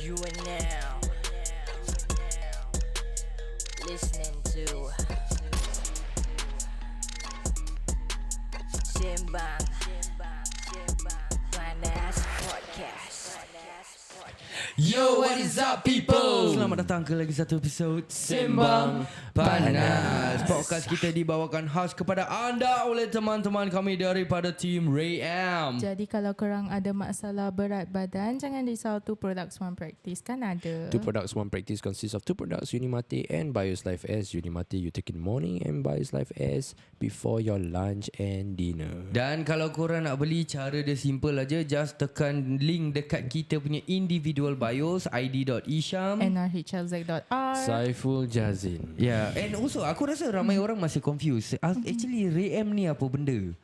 You are now listening to Simbang Panas Podcast. Yo, what is up people? Selamat datang ke lagi satu episod Simbang Panas. Podcast kita dibawakan khas kepada anda oleh teman-teman kami daripada tim RAM. Jadi kalau korang ada masalah berat badan, jangan risau, Two Products One Practice kan ada. Two products, one practice consists of two products, Unimate and Bios Life S. Unimate you take in the morning and Bios Life S before your lunch and dinner. Dan kalau korang nak beli, cara dia simple aja. Just tekan link dekat kita punya individual bios, id.isham nrhlz.r. Saiful Jazin. Yeah, and also aku rasa ramai orang masih confused. Actually RAM ni apa benda?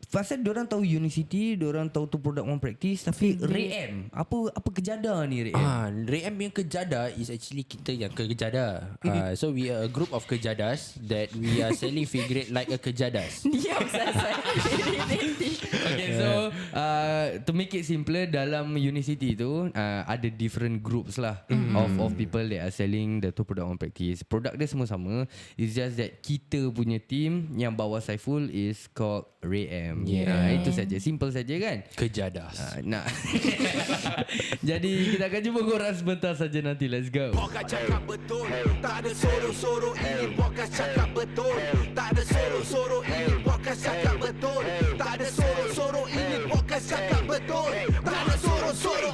Pasal diorang tahu Unicity, diorang tahu tu product one practice, tapi RAM apa kejadah ni RAM? RAM yang kejada is actually kita yang kejada. So we are a group of kejadas that we are selling FeelGreat like a kejadas. Diam saya. Okay, so to make it simpler, dalam Unicity tu ada different groups lah of people that are selling the two product one practice. Produk dia semua sama. It's just that kita punya team yang bawa Saiful is called RAM. Itu saja, simple saja kan? Kejadas. Nah. Jadi kita akan jumpa korang sebentar saja nanti. Let's go. Podcast cakap betul, tak ada soro-soro. Ini podcast cakap betul, tak ada soro-soro. Ini podcast cakap betul, tak ada soro-soro. Ini podcast cakap betul, tak ada soro-soro.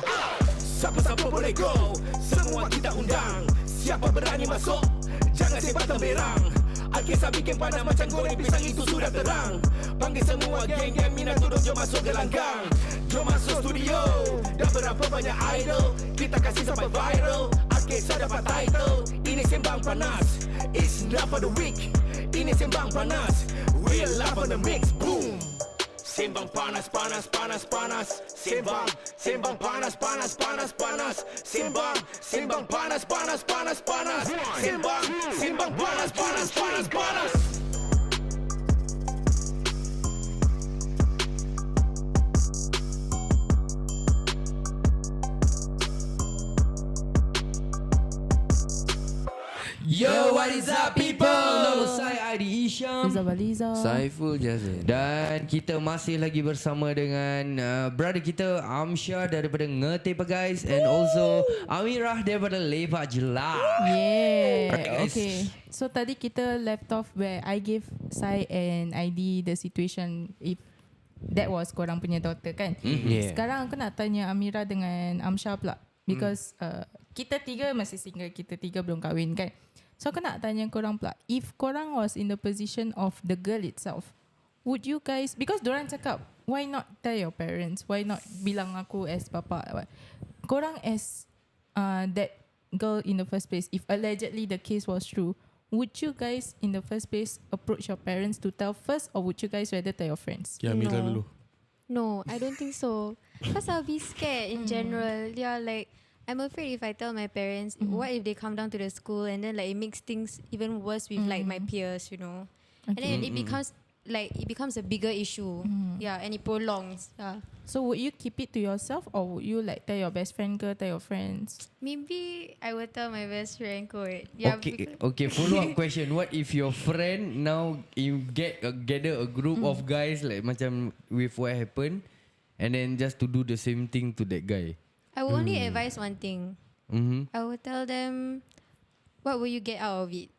Siapa-siapa boleh go, semua kita undang. Siapa berani masuk, jangan sebat temberang. Al-Kisah bikin panas macam goreng pisang, itu sudah terang. Panggil semua geng-geng minat turun, jom masuk gelanggang. Jom masuk studio, dah berapa banyak idol. Kita kasih sampai viral, Al-Kisah dapat title. Ini Simbang Panas, it's not for the weak. Ini Simbang Panas, real life on the mix, boom. Simbang panas, panas, panas, panas. Simbang, simbang panas, panas, panas, panas. Simbang, simbang panas, panas, panas, panas. Simbang, simbang panas, panas, panas, panas. Yo, what is up people? Nama saya Adi Isham Liza. Saiful Jazin. dan kita masih lagi bersama dengan brother kita Amsyah daripada Ngetepa guys, and also Amirah daripada Lepak Jelas. Yeah. Guys. Okay. So tadi kita left off where I gave Sai and ID the situation if that was korang punya daughter kan. Yeah. Sekarang aku nak tanya Amira dengan Amsyah pula, because kita tiga masih single, kita tiga belum kahwin kan. So aku nak tanya korang pula, if korang was in the position of the girl itself, would you guys, because dorang cakap why not tell your parents, why not bilang aku as papa, korang as that girl in the first place, if allegedly the case was true, would you guys in the first place approach your parents to tell first, or would you guys rather tell your friends? Ya, Mila dulu. No, I don't think so. Because I'll be scared in general. Yeah, like I'm afraid if I tell my parents, what if they come down to the school and then like it makes things even worse with like my peers, you know. And then it becomes a bigger issue. Yeah, and it prolongs. Yeah. So would you keep it to yourself, or would you like tell your best friend ke, tell your friends? Maybe I will tell my best friend kot. Yeah, Okay, follow up question. What if your friend now you gather a group of guys like macam with what happened, and then just to do the same thing to that guy? I will only advise one thing. I will tell them, what will you get out of it?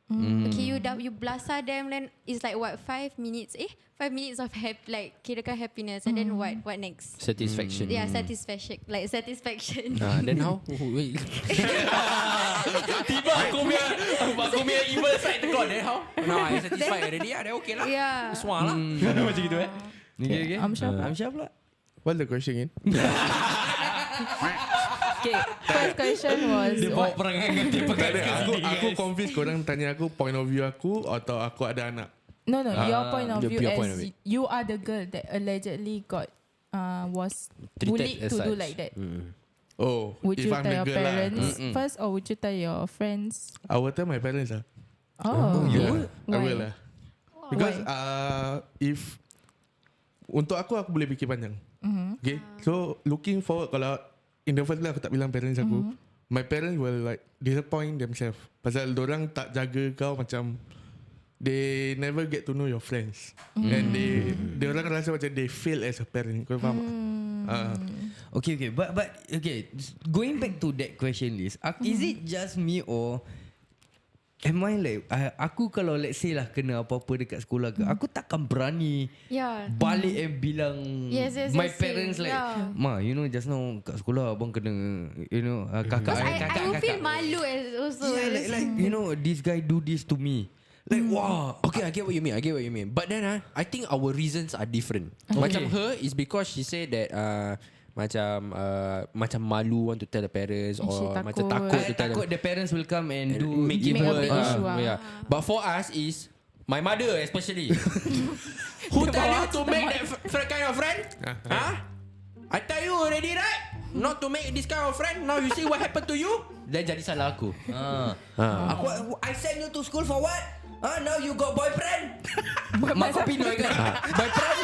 Okay, you blasa them, then it's like what 5 minutes? 5 minutes of kirakan happiness, and then what next? Satisfaction. Yeah, satisfaction. Like satisfaction. Then how? Wait. Tiba aku punya evil side tekor. Then how? No, I satisfied already. Then okay lah. Yeah. Semua lah. Macam gitu Okay. Amsyah pula. What's the question again? Okay, first question was Dia bawa perangai dengan tipe Tak ada, aku confused korang tanya aku point of view aku atau aku ada anak. No, your point of view your as point of it. you are the girl that allegedly got was Treated bullied as to do such. like that. Oh, Would if you I'm tell the your girl parents lah. first, or would you tell your friends? I will tell my parents lah. Oh, you Yeah, would? I Why? will lah. Because if untuk aku boleh fikir panjang. Okay, so looking forward kalau in the first place aku tak bilang parents aku. My parents will like disappoint themselves. Pasal dorang tak jaga kau macam they never get to know your friends. And they orang rasa macam they fail as a parent. Kau faham tak? Okay, but okay, going back to that question list, is it just me or am I like aku kalau let's say lah kena apa-apa dekat sekolah ke, aku takkan berani balik and bilang my parents like, Ma, you know just now kat sekolah abang kena, you know, kakak I will feel malu as also. yeah, like you know, this guy do this to me. Like wow, okay, I get what you mean. But then I think our reasons are different. Macam her is because she said that macam malu want to tell the parents, or macam takut to tell takut the parents will come and do make it a worse. big issue. Yeah. But for us is my mother especially. Who tell you to make that kind of friend? Huh? I tell you already, right? Not to make this kind of friend. Now you see what happened to you. Then jadi salah aku. I send you to school for what? Now you got boyfriend. Mak kau Pinoy kan? Boyfriend.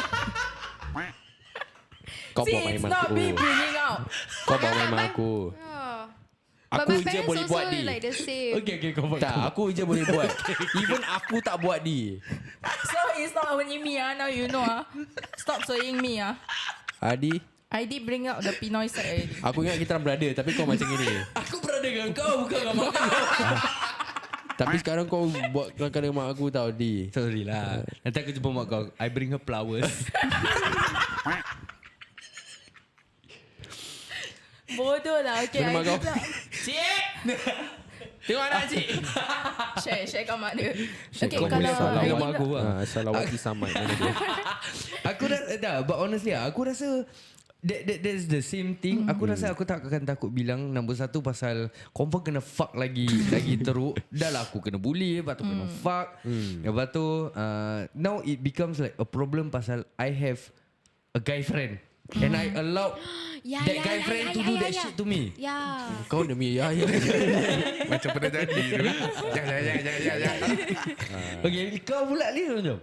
Kau See, buat main it's mak not aku. me bringing out. Kau buat main mak aku. But Aku my je parents boleh also buat ni. like the same. Okay, kau buat. Tak, aku je boleh buat. Even aku tak buat ni. So it's not only me now you know Stop saying me Adi, I did bring out the Pinoy side already. aku ingat kita orang brother, tapi kau macam gini. Aku berada dengan kau, bukan dengan mak kau. Tapi sekarang kau buat kelakar mak aku tau, Di. Sorry lah. Nanti aku jumpa mak kau, I bring her flowers. Bodoh lah. Okay, Beri mak kau. Cik Tengok anak cik. Share kat mak dia. Okay, Kau boleh salah I dengan mak did aku lah. Salawati samai. Mana dia? Aku rasa but honestly aku rasa that's the same thing. Aku rasa aku tak akan takut bilang. Nombor satu pasal confirm kena fuck lagi teruk. Dah lah aku kena bully, lepas tu kena fuck. Lepas tu now it becomes like a problem pasal I have a guy friend and I allowed that guy friend to do that shit to me. Yeah. Kau demi ya. Macam pernah jadi tu. Ya. Okay, kau pula ni macam.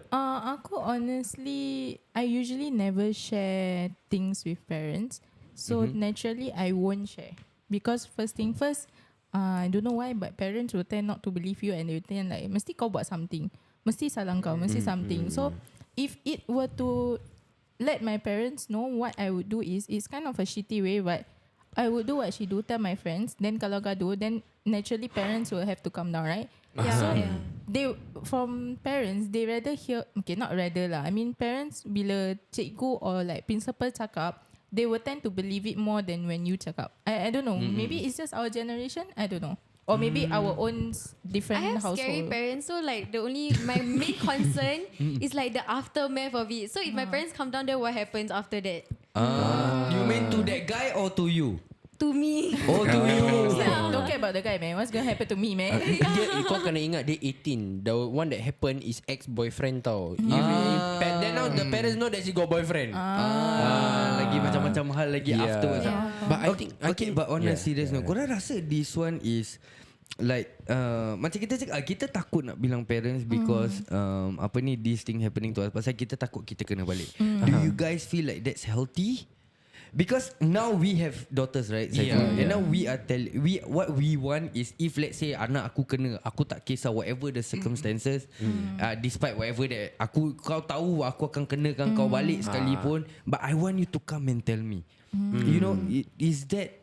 Aku honestly, I usually never share things with parents. So naturally, I won't share. Because first thing first, I don't know why, but parents will tend not to believe you and they will tend like, mesti kau buat something. Mesti salah kau, mesti something. So, if it were to let my parents know, what I would do is, it's kind of a shitty way, but I would do what she do, tell my friends. Then kalau gaduh, then naturally parents will have to come down, right? So they, from parents, they rather hear, okay, not rather lah. I mean, parents bila cikgu or like principal cakap, they will tend to believe it more than when you cakap. I don't know. Maybe it's just our generation. I don't know. Or maybe our own different I have household. scary parents, so like my main concern is like the aftermath of it. So if my parents come down there, what happens after that? You mean to that guy or to you? To me. Oh, to you. Don't care about the guy, man. What's gonna happen to me, man? Kau kena ingat dia 18. The one that happened is ex-boyfriend tau. Then now the parents know that she got boyfriend. Lagi macam-macam hal lagi afterwards. But I think but on a serious note, korang rasa this one is like macam kita cakap, kita takut nak bilang parents because this thing happening to us, pasal kita takut kita kena balik. Do you guys feel like that's healthy? Because now we have daughters, right? And now we are what we want is, if let's say anak aku kena, aku tak kisah whatever the circumstances, despite whatever that kau tahu aku akan kenakan kau balik sekalipun, but I want you to come and tell me. You know, is that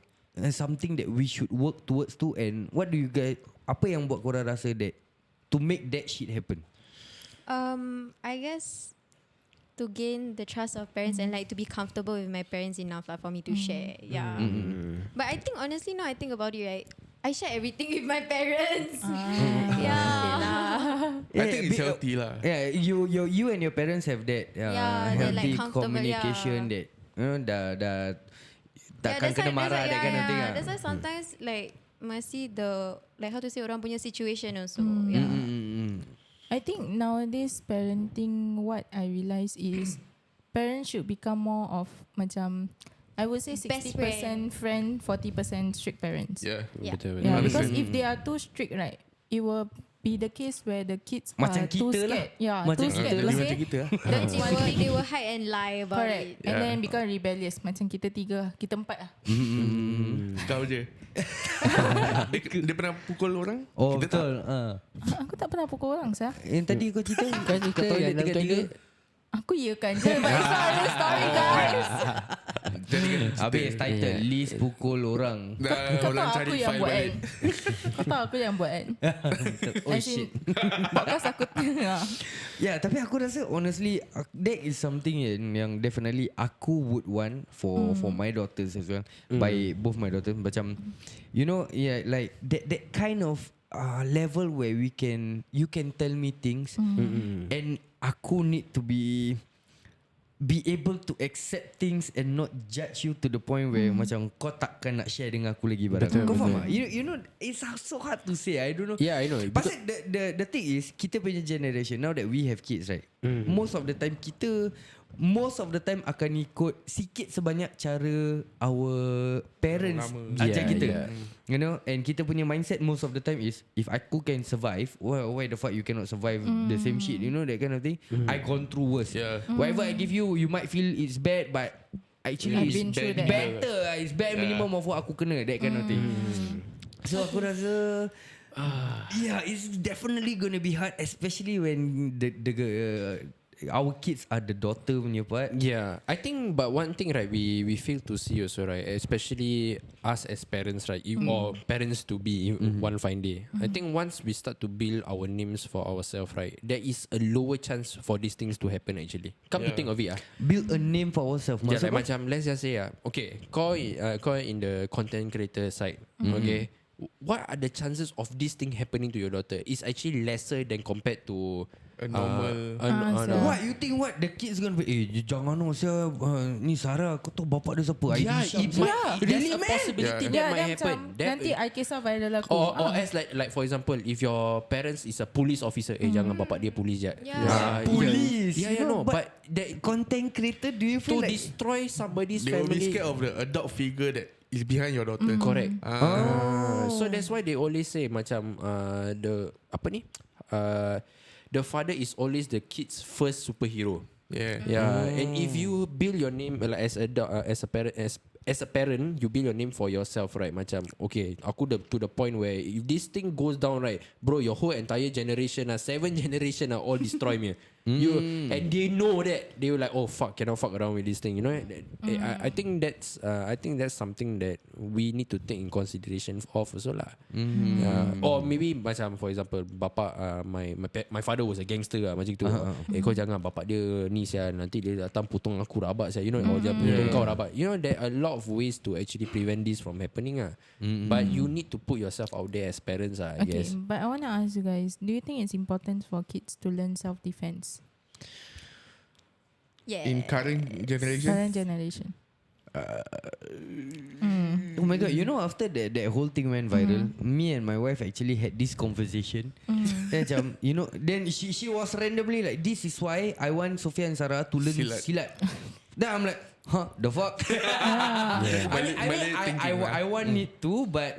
something that we should work towards too? And what do you guys, apa yang buat korang rasa that to make that shit happen? I guess to gain the trust of parents and like to be comfortable with my parents enough for me to share. Yeah. But I think honestly now I think about it, right, I share everything with my parents. I think it's healthy lah. Yeah, you and your parents have that they're healthy like comfortable, communication that dah takkan that's kena why- marah, that kind of thing. That's why sometimes like masih the like how to say orang punya situation also. I think nowadays parenting, what I realize is parents should become more of macam, I would say 60% friend, 40% strict parents. Yeah. Yeah. Betul. Yeah, Understand. because if they are too strict, right, it will be the case where the kids Macam are too kita lah. scared. Yeah, Macam too kita scared. lah. Let's Macam say, kita lah. that's one thing. They will hide and lie about Correct. it. And then become rebellious. Macam kita tiga, kita empat lah. Kau je. dia pernah pukul orang? Oh Kita tak. betul. Aku tak pernah pukul orang sah. Yang tadi kau cerita Kau cerita yang dalam toilet. Aku iakan je. But it's not a real story guys. Habis title List pukul orang. Kau Orang tahu cari aku yang file buat balik. kan. Kau tahu aku yang buat kan. Oh As in, shit. podcast aku Yeah, tapi aku rasa honestly that is something yang definitely aku would want for my daughters as well. By both my daughters macam you know yeah like that kind of level where you can tell me things and aku need to be able to accept things and not judge you to the point where macam kau takkan nak share dengan aku lagi barang. Kau faham tak? You know it's so hard to say. I don't know. Yeah, I know. Pasal the thing is kita punya generation now that we have kids right. Most of the time akan ikut sikit sebanyak cara our parents Lama. ajar Yeah, kita. yeah. You know, and kita punya mindset most of the time is if aku can survive, why the fuck you cannot survive the same shit? You know that kind of thing. I gone through worse. Yeah. Whatever I give you, you might feel it's bad, but actually I've it's been through that. better. It's bare minimum of what aku kena. That kind of thing. So aku rasa yeah, it's definitely gonna be hard, especially when our kids are the daughter punya part. Yeah, I think, but one thing, right, we fail to see also, right, especially us as parents, right, or parents to be one fine day. I think once we start to build our names for ourselves, right, there is a lower chance for these things to happen actually. Come to think of it, Build a name for ourselves. yeah, like Maksud macam let's just say, okay, kau in the content creator side, okay, what are the chances of this thing happening to your daughter? It's actually lesser than compared to A normal. what you think what the kids gonna be jangan sia ni Sarah kau tahu bapak dia siapa Yeah, Aisyah. it might, there's Really, a man? possibility Yeah. that might dia happen. macam nanti Al-Kisah viral aku. Or as like for example, if your parents is a police officer, jangan bapak dia police je. Yeah. Police. Yeah, You know, no, but that content creator, do you to feel like destroy somebody's They will be family. scared of the adult figure that is behind your daughter. Correct. Oh. So that's why they always say macam the apa ni? The father is always the kid's first superhero. Yeah. Yeah, and if you build your name like as a parent, as a parent, you build your name for yourself, right? Macam okay, aku to the point where if this thing goes down, right, bro, your whole entire generation, 7 generation all destroy me. You and they know that they were like, oh fuck, cannot fuck around with this thing, you know. I think that's something that we need to take in consideration of also lah. Or maybe macam for example, bapa my father was a gangster lah, macam tu. Kau jangan bapak dia ni sia, nanti dia datang potong aku rabak sia, you know, or dia potong kau rabak. You know, there are a lot of ways to actually prevent this from happening ah. But you need to put yourself out there as parents I Okay, guess. but I want to ask you guys, do you think it's important for kids to learn self-defense? Yeah. In current generation, Current generation. oh my god, you know after that whole thing went viral, me and my wife actually had this conversation. Then macam you know, then she was randomly like, this is why I want Sophia and Sarah to learn silat. Then I'm like, huh, the fuck? I want it to, but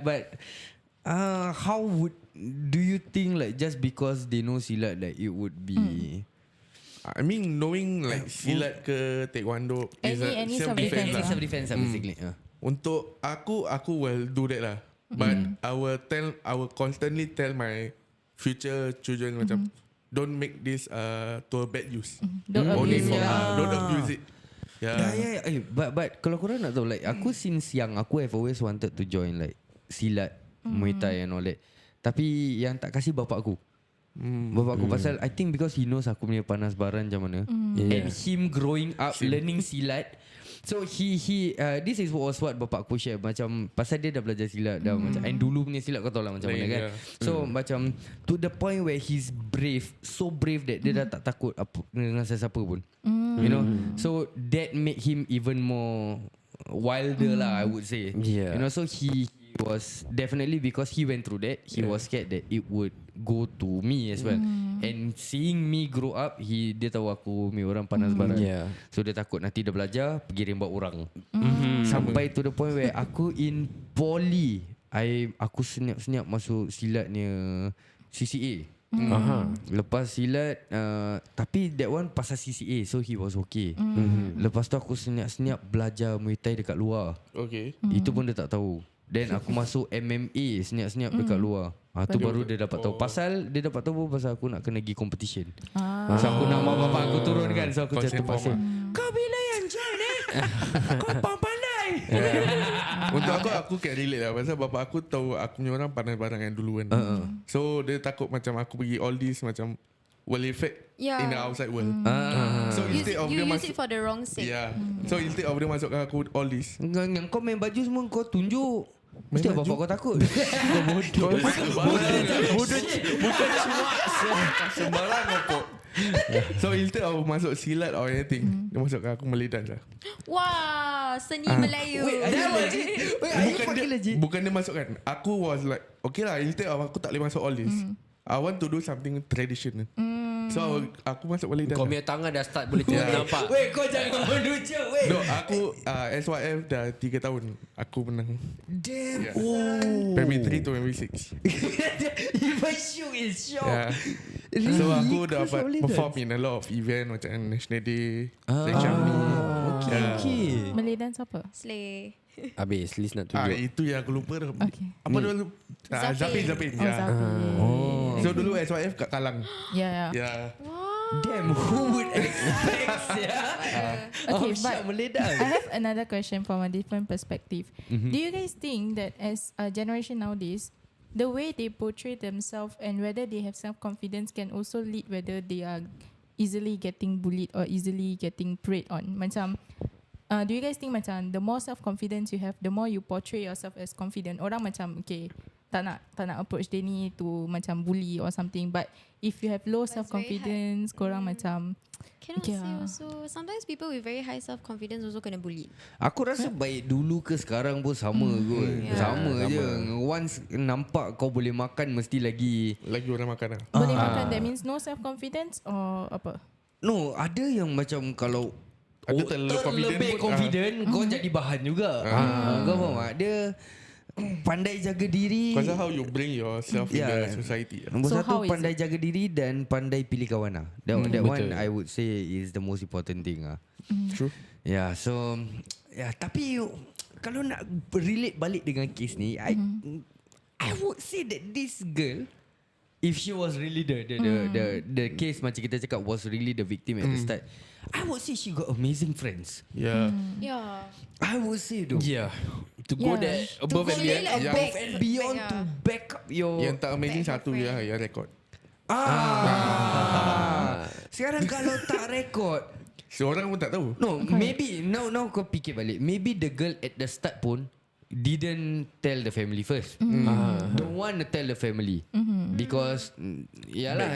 how do you think like just because they know silat like it would be I mean knowing like silat ke taekwondo is Any self-defense lah. self-defense basically. Untuk aku will do that lah. But I will constantly tell my future children macam don't make this to a bad use. Don't Only abuse for it. don't abuse it. Yeah. But kalau korang nak tahu like aku since young aku have always wanted to join like silat, Muay Thai and all that. Tapi yang tak kasih bapak aku. Bapak aku pasal I think because he knows aku punya panas baran macam mana. And him growing up learning silat. So he this is what bapak aku share macam pasal dia dah belajar silat dah macam and dulu punya silat kau tahu lah macam mana kan. So macam to the point where he's brave, so brave that dia dah tak takut apa dengan sesiapa pun. You know. So that made him even more wilder lah I would say. Yeah. You know, so he was definitely because he went through that, he was scared that it would go to me as well. And seeing me grow up, dia tahu aku ni orang panas baran. So dia takut nanti dia belajar pergi rembat orang. Sampai to the point where aku in poly, aku senyap-senyap masuk silatnya CCA. Aha. Lepas silat tapi that one pasal CCA, so he was okay. Lepas tu aku senyap-senyap belajar Muay Thai dekat luar. Okay. Itu pun dia tak tahu. Then aku masuk MMA senyap-senyap dekat luar. Tu baru dia dapat tahu. Pasal dia dapat tahu pasal aku nak kena pergi competition. So aku nak mak bapak aku turun kan. So aku macam terpaksa. Kau bila yang join Kau pandai. Untuk aku can relate lah. Pasal bapak aku tahu aku punya orang pandai barang yang dulu kan. So dia takut macam aku pergi all this macam will affect in the outside world. So instead of You dia use it for the wrong sake. Yeah. So instead of dia masukkan aku all this. Yang kau main baju semua kau tunjuk. Mesti Main bapak baju? kau takut. Sembarang ngopok. So instead of masuk silat or anything, dia masukkan aku Malay dance lah. Wah, seni Melayu. Bukan dia masukkan. Aku was like, okay lah, instead of aku tak boleh masuk all this, I want to do something traditional. So aku masuk Malay dance. Kau punya tangan dah start boleh tengok nampak. Weh, kau jangan menuju weh. No, aku SYF dah 3 tahun aku menang. Damn. Primary 3 to primary 6. Even shook is shock. Yeah. So aku dapat perform in a lot of event macam National Day, Okay. Malay dance apa? Slay. Habis list nak tunjuk. itu yang aku lupa dah. Okay. Apa dulu? Zapin. Oh, Zabi. So dulu SYF kat Kalang. Yeah. Yeah. Damn, who would expect? Okay, but Malay I dance. have another question from a different perspective. Do you guys think that as a generation nowadays, the way they portray themselves and whether they have self-confidence can also lead whether they are easily getting bullied or easily getting preyed on? Macam, do you guys think macam the more self-confidence you have, the more you portray yourself as confident? Orang macam, okay, tak nak approach dia ni to macam bully or something. But if you have low But it's very self-confidence, korang macam Cannot say also. Sometimes people with very high self-confidence also kena bully. Aku rasa baik dulu ke sekarang pun sama kot. Yeah. Sama je. Once nampak kau boleh makan mesti lagi. Lagi orang makan lah. boleh makan, that means no self-confidence or apa? No, ada yang macam kalau Ada terlebih confident pun, kau jadi bahan juga. Kau faham tak? Dia pandai jaga diri. Pasal how you bring yourself in Yeah. the society. Nombor So satu how is pandai jaga diri dan pandai pilih kawan lah. That one I would say is the most important thing lah. True. Yeah, so tapi kalau nak relate balik dengan case ni, I would say that this girl, if she was really the case macam kita cakap was really the victim at the start, I would say she got amazing friends. Yeah. Yeah. I would say though. Yeah. To go Yeah. that above and beyond. Above and beyond to back up your Yang tak amazing satu je yang rekod. Sekarang kalau tak rekod, Seorang pun tak tahu. no, maybe now kau fikir balik. Maybe the girl at the start pun didn't tell the family first. Don't want to tell the family because yalah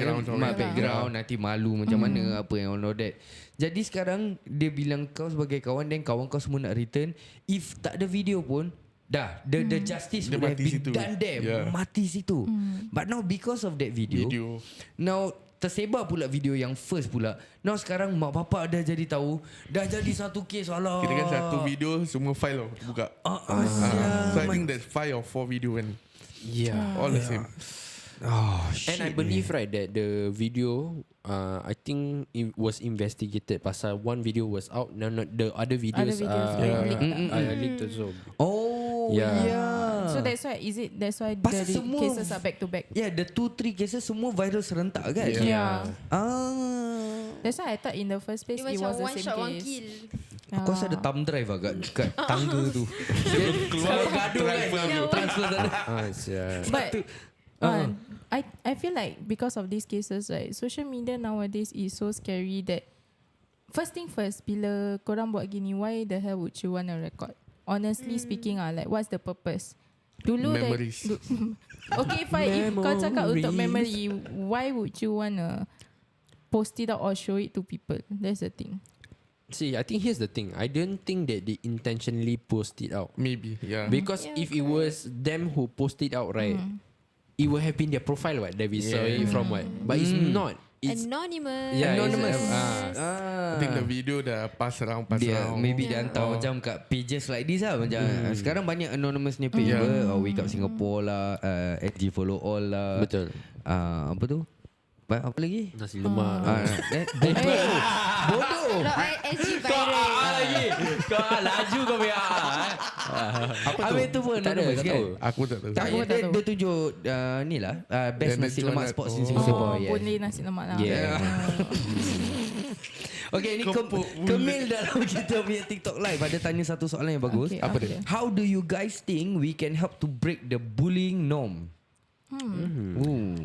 background nanti malu macam mana apa yang all that. Jadi sekarang dia bilang kau sebagai kawan dan kawan kau semua nak return. If tak ada video pun dah the justice Dia would have mati been situ. done there. Yeah. Mati situ. But now because of that video. Now tersebar pula video yang first pula. Now sekarang mak bapak dah jadi tahu. Dah jadi satu kes. Alah. Kira kan satu video semua file tau buka. So I think there's 5 or 4 video kan. Yeah. All the same. Oh, And I believe right that the video I think it was investigated. Pasal one video was out, the other videos videos leaked also. Oh Yeah. So that's why Pasal the semua cases are back to back. Yeah, the 2-3 cases semua viral serentak kan? Yeah. That's That's why I thought in the first place It it was was the one same shot, one case. kill. Aku rasa ada thumb drive agak kat tangga tu. Dia keluar gaduh kan. Transfer sana. But I feel like because of these cases, right, social media nowadays is so scary that first thing first, bila korang buat gini, why the hell would you want to record? Honestly speaking, like what's the purpose? Dulu Memories. Okay, fine. If kau cakap untuk memory, why would you want to post it out or show it to people? That's the thing. See, I think here's the thing. I don't think that they intentionally post it out. Maybe, yeah. Because if it was them who post it out, right, it would have been their profile, what, that we saw it from, what. But it's not. Anonymous. Yeah, Anonymous. I think the video dah pass around. Maybe dia hantar macam kat pages like this lah. Macam sekarang banyak anonymous ni page Wake Up Singapore lah, SG Follow All lah. Betul. Apa tu? Apa lagi? Nasi lemak. Bodoh. SG viral. Lagi. Kau laju kau punya. Apa tu pun Tak ada, anonymous tak kan? tahu. Aku tak tahu. Tak, Aku tak tahu. dia tunjuk ni lah best Dia nasi jual lemak nasi- spots in Oh. Singapore. Oh, boleh nasi lemak lah. Yeah. Okay, ni Kemil dalam kita punya TikTok live ada tanya satu soalan yang bagus. Okay, Apa okay. dia? How do you guys think we can help to break the bullying norm?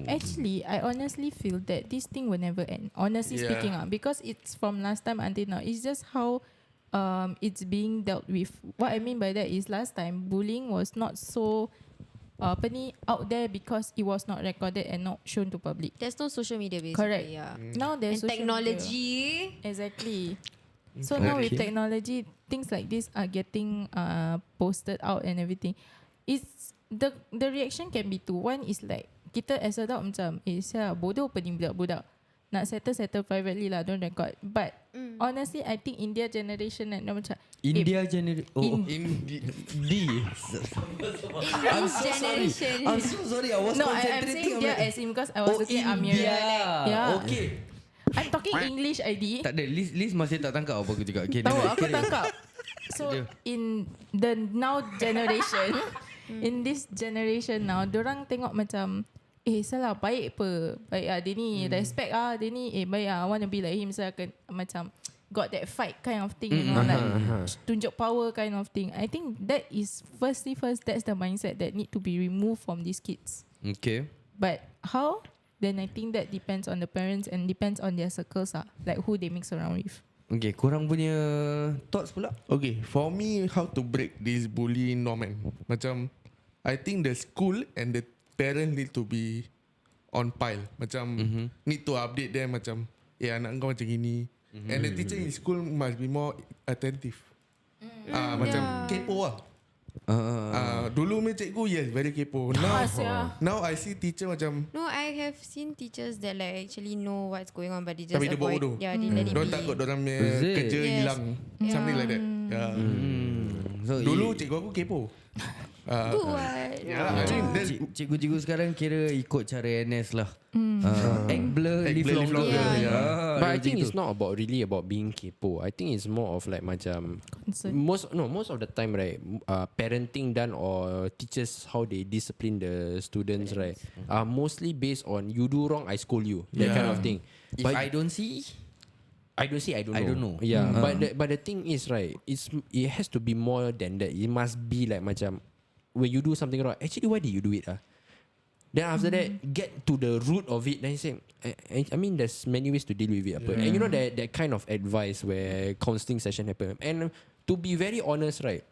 Actually, I honestly feel that this thing will never end. Honestly Yeah. speaking, because it's from last time until now. It's just how it's being dealt with. What I mean by that is last time bullying was not so out there because it was not recorded and not shown to public. There's no social media basically. Correct. Yeah. Now And there's social technology. media. Exactly. So now with technology, things like this are getting posted out and everything. It's the reaction can be two. One is like kita as adult macam siapa bodoh apa ni budak-budak. Nak settle privately lah, don't record. But honestly, I think India generation macam India generation. D. I'm so sorry. generation. I'm so sorry. I was No, I'm concentrating saying on India that. as in because I was looking at Amira. India. Yeah. Okay. I'm talking English ID. Tak ada. Liz masih tak tangkap apa aku cakap. Okay, Tahu never- aku carry on. tangkap. So in the now generation, in this generation now, dorang tengok macam salah baik apa. Baik dia ni respect dia ni baik I want to be like him. So akan macam got that fight kind of thing, you know, like tunjuk power kind of thing. I think that is first that's the mindset that need to be removed from these kids. Okay. But how? Then I think that depends on the parents and depends on their circles like who they mix around with. Okay, korang punya thoughts pula? Okay, for me, how to break this bullying norm kan? Macam, I think the school and the parents need to be on pile. Macam, need to update them macam, anak kau macam gini. And the teacher in school must be more attentive. Macam kepo lah. Dulu punya cikgu, yes, very kepo. Now I see teacher macam, No, I have seen teachers that like actually know what's going on, but they just tapi dia buat avoid. bodoh. Yeah, they let it Diorang be. takut diorang punya Is it? kerja Yes. hilang. Something like that. Yeah. So Dulu cikgu aku kepo. Good what? I think that's cikgu-cikgu sekarang kira ikut cara NS lah. Act blur, live blur, live longer. longer, Yeah. But I think it's not about really about being kepo. I think it's more of like macam Concern. most of the time, right, parenting done or teachers how they discipline the students, right, are mostly based on you do wrong, I scold you, that kind of thing. If I don't see, I don't know. I don't know. Yeah, but the thing is, right, it has to be more than that. It must be like macam when you do something wrong, actually why did you do it? Then after that, get to the root of it. Then you say, I mean, there's many ways to deal with it. And you know that kind of advice where counselling session happen. And to be very honest, right,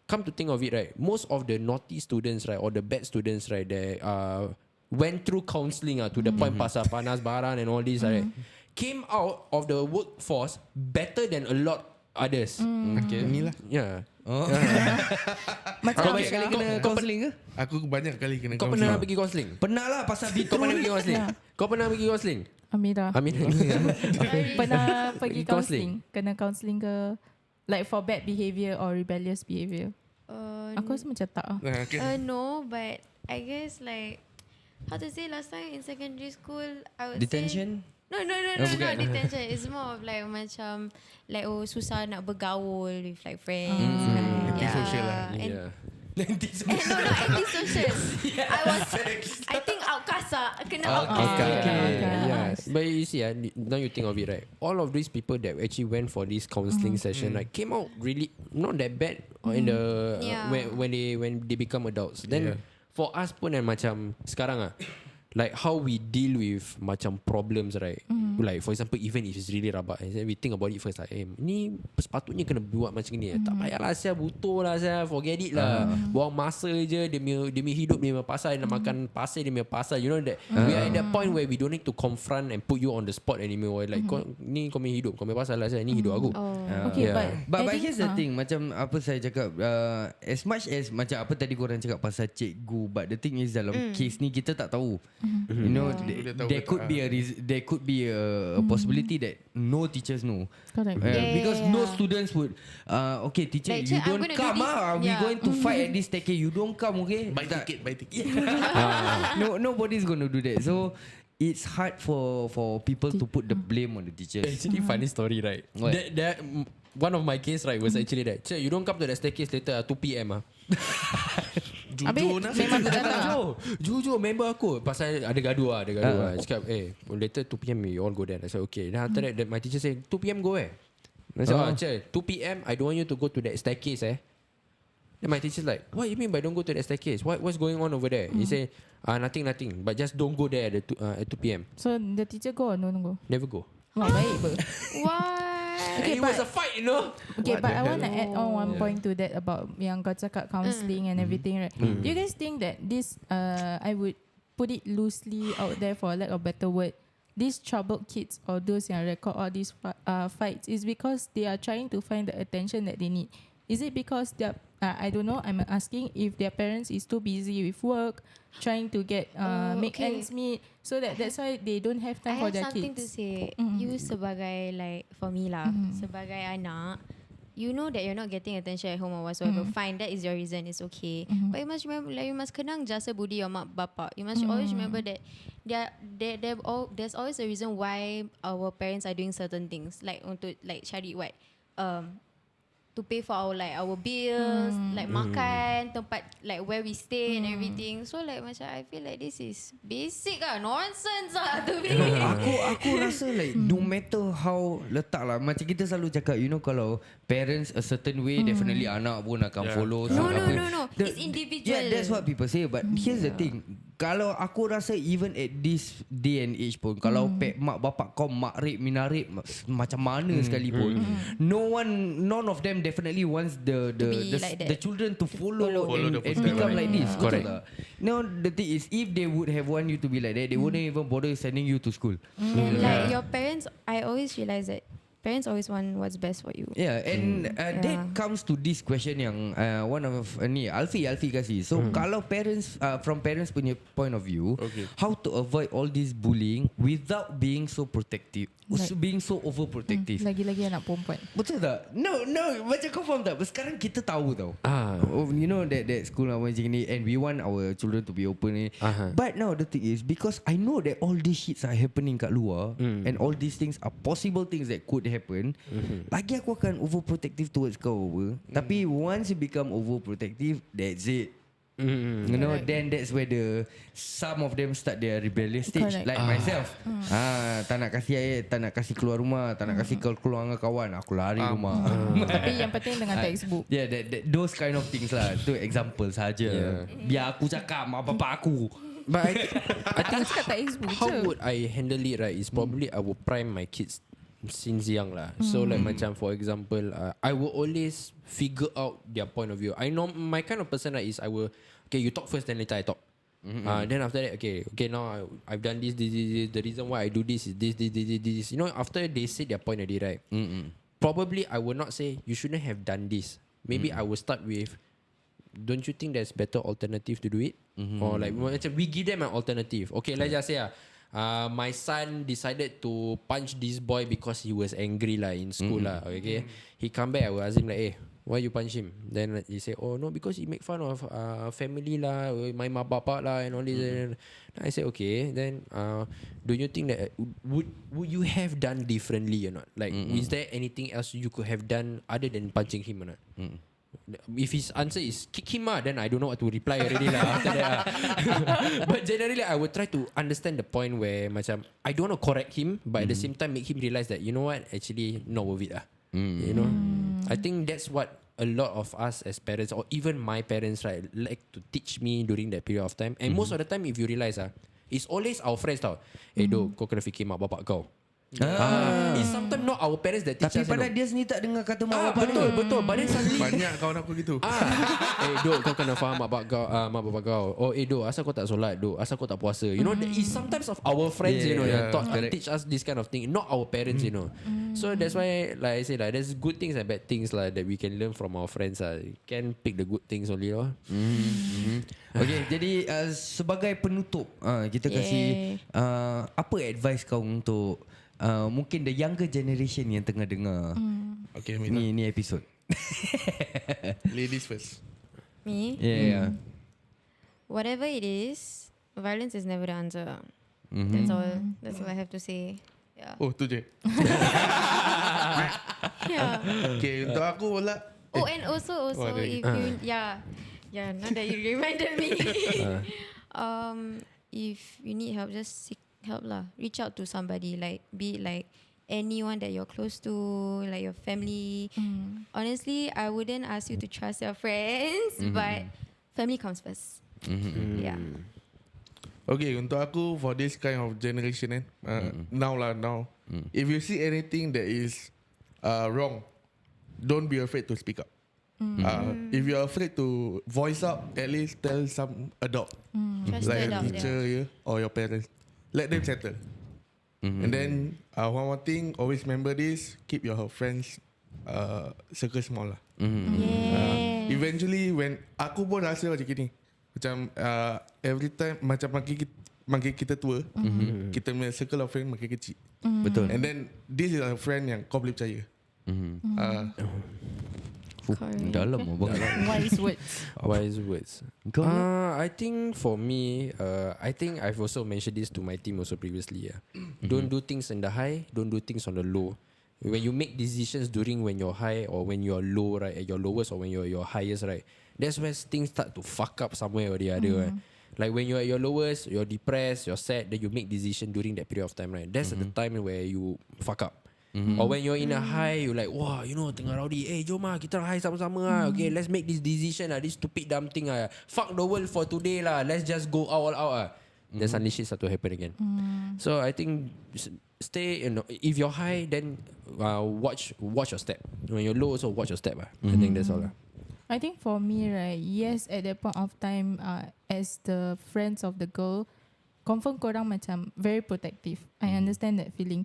come to think of it, right, most of the naughty students, right, or the bad students, right, they went through counselling to the point pasal panas baran and all this, right, came out of the workforce better than a lot others. Okay, inilah. yeah. Macam kau banyak kali kena counselling ke? Aku banyak kali kena Kau pernah pergi counselling? Pernah lah pasal Kau pernah pergi counselling? Yeah. Kau pernah pergi counselling? Amira. Amin. Pernah pergi Pergi counselling? counselling? Kena counselling ke? Like for bad behaviour or rebellious behaviour? Aku rasa macam tak. Okay. No, but I guess like how to say, last time in secondary school I would Detention? say No, not detention. It's more of like macam like susah nak bergaul with like friends. Antisocial lah. And Yeah. no, not antisocial. I think outcast kena outcast. Okay. Okay. Yeah. But you see, now you think of it, right? All of these people that actually went for this counselling session, like, came out really not that bad in the Yeah. when they become adults. Then for us pun macam sekarang like how we deal with macam problems, right? Like for example, even if it's really rabak, we think about it first lah. Ni sepatutnya kena buat macam ni. Tak payahlah saya butuh lah saya, forget it lah. Buang masa je. Dia punya hidup dia punya pasal, dia nak makan pasal dia punya pasal. You know that we are at that point where we don't need to confront and put you on the spot anymore. Like ni kau punya hidup, kau punya pasal lah saya. Ni hidup aku. Okay, But here's the thing, macam apa saya cakap, as much as macam apa tadi korang cakap pasal cikgu, but the thing is dalam case ni kita tak tahu. You know, there could be a possibility that no teachers know. Correct. Because no students would okay teacher, Like, you I'm don't gonna come do this. we Yeah. going to fight at this staircase, you don't come, okay? Buy ticket. No, nobody's going to do that. So it's hard for people to put the blame on the teachers. Actually, funny story, right? What? One of my case, right, was actually that. Cik, you don't come to that staircase later 2 PM Jujur nak memang tak datang. Jujur member aku pasal ada gaduh lah. Cakap later 2 PM you all go there. I said okay. Then after that my teacher say 2 PM go where? I said cik, 2 PM I don't want you to go to that staircase Then my teacher's like, what you mean by don't go to that staircase? What's going on over there? He say nothing, but just don't go there at 2 PM. So the teacher go or no go? Never go. Wah, baik ber. Why? Okay, it was a fight, you know. Okay, but I want to add on one point to that about yang kau cakap counselling and everything, right? Do you guys think that this, I would put it loosely out there for lack of better word, these troubled kids or those yang record all these fights is because they are trying to find the attention that they need? Is it because they're, I don't know, I'm asking if their parents is too busy with work, trying to get make ends meet, so that's why they don't have time for I their have something kids. to say. You sebagai like for me lah, sebagai anak, you know that you're not getting attention at home or whatsoever. Fine, that is your reason. It's okay. But you must remember, like you must kenang jasa budi your mak bapa. You must always remember that there's always a reason why our parents are doing certain things. Like untuk like cari what, to pay for our bills, like makan, tempat like where we stay and everything. So like macam I feel like this is basic nonsense to me. Aku rasa like no matter how letak lah, macam kita selalu cakap, you know, kalau parents a certain way, definitely anak pun akan follow. No. It's individual. Yeah, that's what people say. But here's the thing, kalau aku rasa even at this day and age pun, kalau mak bapak kau makrib minarib macam mana sekalipun, none of them definitely wants the children to follow and become like this. Correct. No, the thing is, if they would have want you to be like that, they wouldn't even bother sending you to school. Like your parents, I always realize that parents always want what's best for you. Yeah, and that comes to this question yang one of ni Alfi kasih. So kalau parents from parents punya point of view, how to avoid all this bullying without being so protective, being so overprotective. Lagi-lagi anak perempuan. Betul tak? No, macam kau faham tak? Sekarang kita tahu tau. You know that school macam ni, and we want our children to be open ni. But now the thing is, because I know that all these shits are happening kat luar, and all these things are possible things that could happen, lagi aku akan overprotective towards kau apa. Tapi once you become overprotective, that's it. You know, then that's where some of them start their rebellious stage. Correct. Like myself, tak nak kasih air, tak nak kasih keluar rumah, tak nak kasih keluar dengan kawan, aku lari rumah. Tapi yang penting dengan textbook. Yeah, those kind of things lah. Itu example saja. Biar aku cakap mak bapak aku. But I think textbook how would I handle it, right, is probably I will prime my kids since young lah. So like macam for example, I will always figure out their point of view. I know my kind of person, right, is I will, okay, you talk first, then later I talk. Then after that, okay, now I've done this. The reason why I do this is this. You know, after they say their point already, right? Probably I will not say you shouldn't have done this. Maybe I will start with, don't you think there's better alternative to do it? Or like we give them an alternative. Okay, let's just say my son decided to punch this boy because he was angry lah in school lah. Okay, he come back, I will ask him like, hey, why you punch him? Then he say, oh no, because he make fun of family lah, my mak bapak lah and all this. And I say, okay, then do you think that would you have done differently or not? Like, is there anything else you could have done other than punching him or not? If his answer is kick him then I don't know what to reply already lah after that. But generally I would try to understand the point where macam I don't want to correct him, but at the same time make him realize that, you know what, actually not worth it lah. You know, I think that's what a lot of us as parents, or even my parents, right, like to teach me during that period of time. And most of the time, if you realize it's always our friends tau. Do kau kena fikir mak bapak kau. It's sometimes not our parents that teach Tapi us. pada dia sendiri tak dengar kata mak bapak Betul, dia. betul. But then suddenly Banyak kawan aku gitu. Dok, kau kena faham mak bapak kau. Oh, Dok, asal kau tak solat, Dok, asal kau tak puasa. You know, it's sometimes of our friends, you know, that teach us this kind of thing, not our parents, you know. So that's why, like I say, there's good things and bad things that we can learn from our friends. You can pick the good things only, Okay, jadi sebagai penutup, kita kasih apa advice kau untuk mungkin the younger generation yang tengah dengar Okay, Minta. ni episod. Ladies first. Me? Yeah. Whatever it is, violence is never the answer. That's all I have to say. Yeah. Oh, tu je. Yeah. Okay, untuk aku pula. Oh, and also if you now that you reminded me, if you need help, just seek help lah. Reach out to somebody, like be it like anyone that you're close to, like your family. Honestly, I wouldn't ask you to trust your friends, but family comes first. Yeah. Okay, untuk aku for this kind of generation now. If you see anything that is wrong, don't be afraid to speak up. If you're afraid to voice up, at least tell some adult, Trust like the a adult, teacher or your parents. Let them settle. And then one more thing, always remember this: keep your friends circle small lah. Eventually, when aku pun rasa macam gini, macam every time macam makin kita tua, kita punya circle of friend makin kecil. Betul. And then this is a friend yang kau boleh percaya. Dalam abang. Wise words. Kau I think for me, I think I've also mentioned this to my team also previously. Don't do things in the high, don't do things on the low. When you make decisions during when you're high or when you're low, right, at your lowest or when you're your highest, right, that's when things start to fuck up somewhere or the other. Right? Like when you're at your lowest, you're depressed, you're sad, then you make decision during that period of time, right? That's the time where you fuck up. Or when you're in a high, you're like, wah, you know, tengah rowdy, jom lah, kita high sama-sama lah. Okay, let's make this decision lah, this stupid dumb thing lah. Fuck the world for today lah, let's just go all out lah. Then suddenly shit start to happen again. So I think stay, you know, if you're high, then watch your step. When you're low, also watch your step lah. I think that's all lah. I think for me, right, yes, at that point of time, as the friends of the girl, confirm korang macam very protective. I understand that feeling.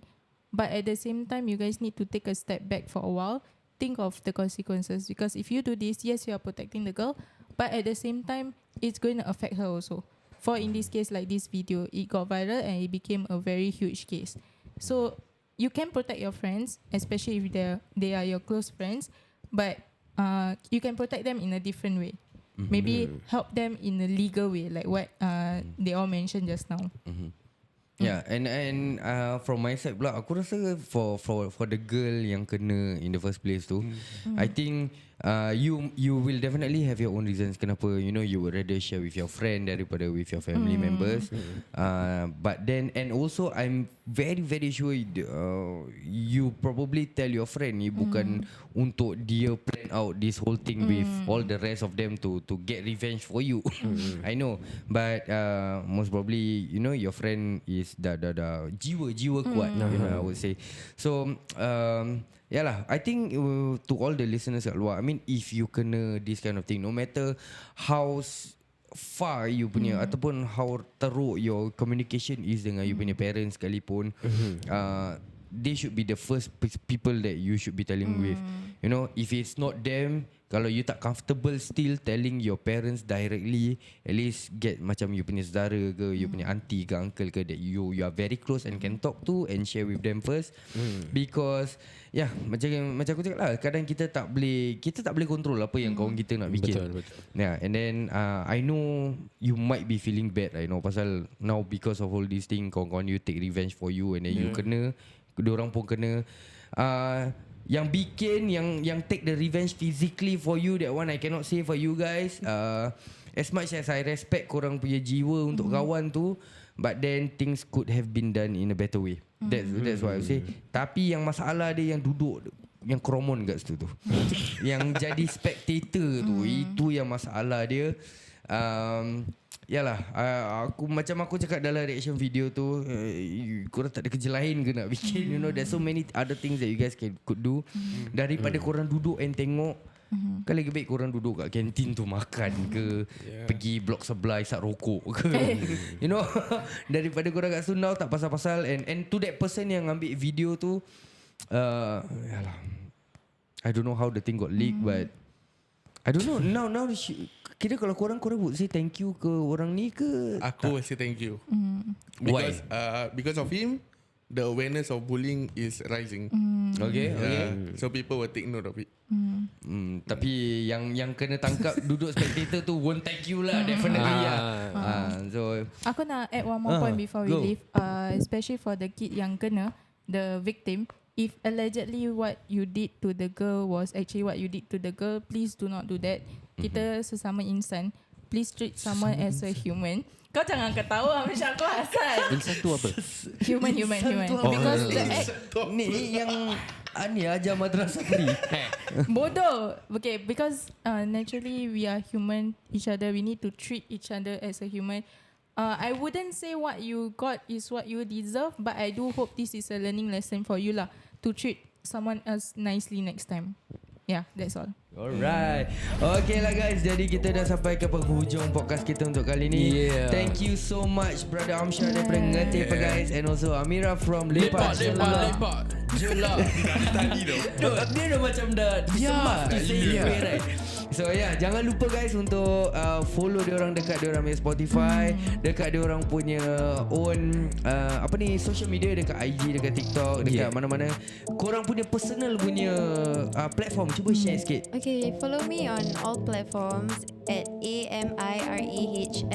But at the same time, you guys need to take a step back for a while. Think of the consequences. Because if you do this, yes, you are protecting the girl. But at the same time, it's going to affect her also. For in this case, like this video, it got viral and it became a very huge case. So you can protect your friends, especially if they are your close friends. But you can protect them in a different way. Maybe help them in a legal way, like what they all mentioned just now. Yeah, and from my side pula, aku rasa for the girl yang kena in the first place tu, I think you will definitely have your own reasons kenapa, you know, you would rather share with your friend daripada with your family members. But then, and also I'm very very sure you probably tell your friend ni bukan untuk dia plan out this whole thing with all the rest of them to get revenge for you. I know, but most probably, you know, your friend is dah jiwa kuat, you know, I would say. So yeah lah, I think to all the listeners kat luar, I mean, if you kena this kind of thing, no matter how far you punya ataupun how teruk your communication is dengan you punya parents sekalipun, they should be the first people that you should be telling with. You know, if it's not them, kalau you tak comfortable still telling your parents directly, at least get macam you punya saudara ke, you punya auntie ke uncle ke that you are very close and can talk to and share with them first. Because yeah, macam aku cakap lah, kadang kita tak boleh control apa yang kawan kita nak bikin. Betul. Yeah, and then I know you might be feeling bad, I know, pasal now because of all these thing, kawan-kawan you take revenge for you and then you kena, diorang pun kena. Yang bikin, yang take the revenge physically for you, that one I cannot say for you guys. As much as I respect korang punya jiwa untuk kawan tu, but then things could have been done in a better way. That's what I say. Tapi yang masalah dia yang duduk, yang kromon kat situ tu, yang jadi spectator tu, itu yang masalah dia. Yalah, aku cakap dalam reaction video tu, korang tak ada kerja lain ke nak bikin? You know, there's so many other things that you guys could do. Daripada korang duduk and tengok, kan lagi baik korang duduk kat kantin tu makan ke, pergi blok sebelah isap rokok ke. You know, daripada korang kat Sundau tak pasal-pasal. And to that person yang ambil video tu, yalah, I don't know how the thing got leaked, but I don't know. Now kira kalau korang would say thank you ke orang ni ke? Aku will say thank you. Why? Because of him, the awareness of bullying is rising. Okay. So people will take note of it. Tapi yang kena tangkap duduk spectator tu won't thank you lah, definitely So Aku nak add one more point before we go. leave, especially for the kid yang kena, the victim. If allegedly what you did to the girl was actually what you did to the girl, please do not do that. Kita sesama insan, please treat someone as a human. Kau jangan ketawa, Misha, kau asal. Insan tu apa? Human. Because the act ni yang ni ajar madrasah free. bodoh. Okay, because naturally we are human each other. We need to treat each other as a human. I wouldn't say what you got is what you deserve, but I do hope this is a learning lesson for you lah, to treat someone else nicely next time. Yeah, that's all. Alright. Okay lah guys, jadi kita dah sampai ke penghujung podcast kita untuk kali ni. Thank you so much Brother Amsyar daripada Ngerti apa guys, and also Amira from Lepak. Jelak. Dia dah macam dah disemak to say it way, right? So jangan lupa guys untuk follow diorang dekat diorang punya Spotify, dekat diorang punya own social media, dekat IG, dekat TikTok, dekat mana-mana. Korang punya personal punya platform, cuba share sikit. Okay, follow me on all platforms at amirah.h.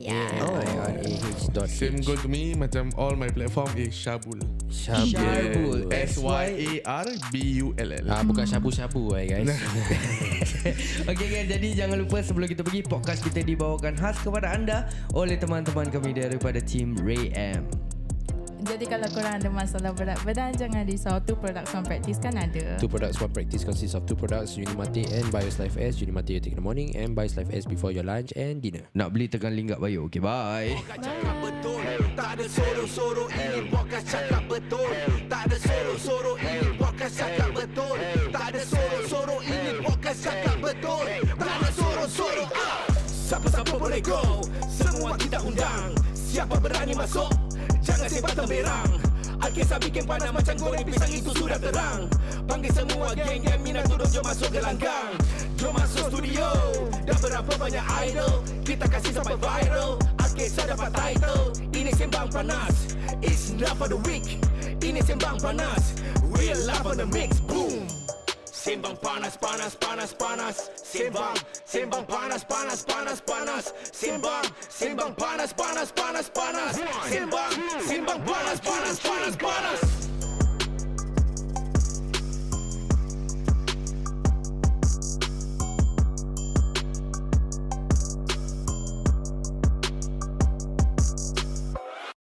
Yeah. Same go to me, macam all my platform is Shabul. Syarbul. SYARBULL. Bukan syabu-syabu guys. Okay guys, jadi jangan lupa sebelum kita pergi, podcast kita dibawakan khas kepada anda oleh teman-teman kami daripada team Ray M. Jadi kalau korang ada masalah berat badan, jangan risau. Two products one practice kan ada. Two products one practice consists of two products, Unimate and Bios Life S. Unimate you take in the morning and Bios Life S before your lunch and dinner. Nak beli tekan link kat bio. Okay, bye. Tak ada soro-soro, ini podcast cakap betul. Tak ada soro-soro, ini podcast cakap betul. Tak ada soro-soro, ini podcast cakap betul. Tak ada soro-soro. Siapa-siapa boleh go, semua kita undang. Siapa berani masuk, jangan sebat temberang. Al-Kisah bikin panas macam goreng pisang, itu sudah terang. Panggil semua geng-geng minat turun, jom masuk gelanggang. Jom masuk studio, dah berapa banyak idol, kita kasih sampai viral. Al-Kisah dapat title, ini sembang panas. It's not for the weak, ini sembang panas. Real love on the mix, boom. Sembang panas, panas, panas, panas. Sembang panas, panas, panas, panas. Sembang panas, panas, panas, panas. Sembang panas, panas, panas, panas.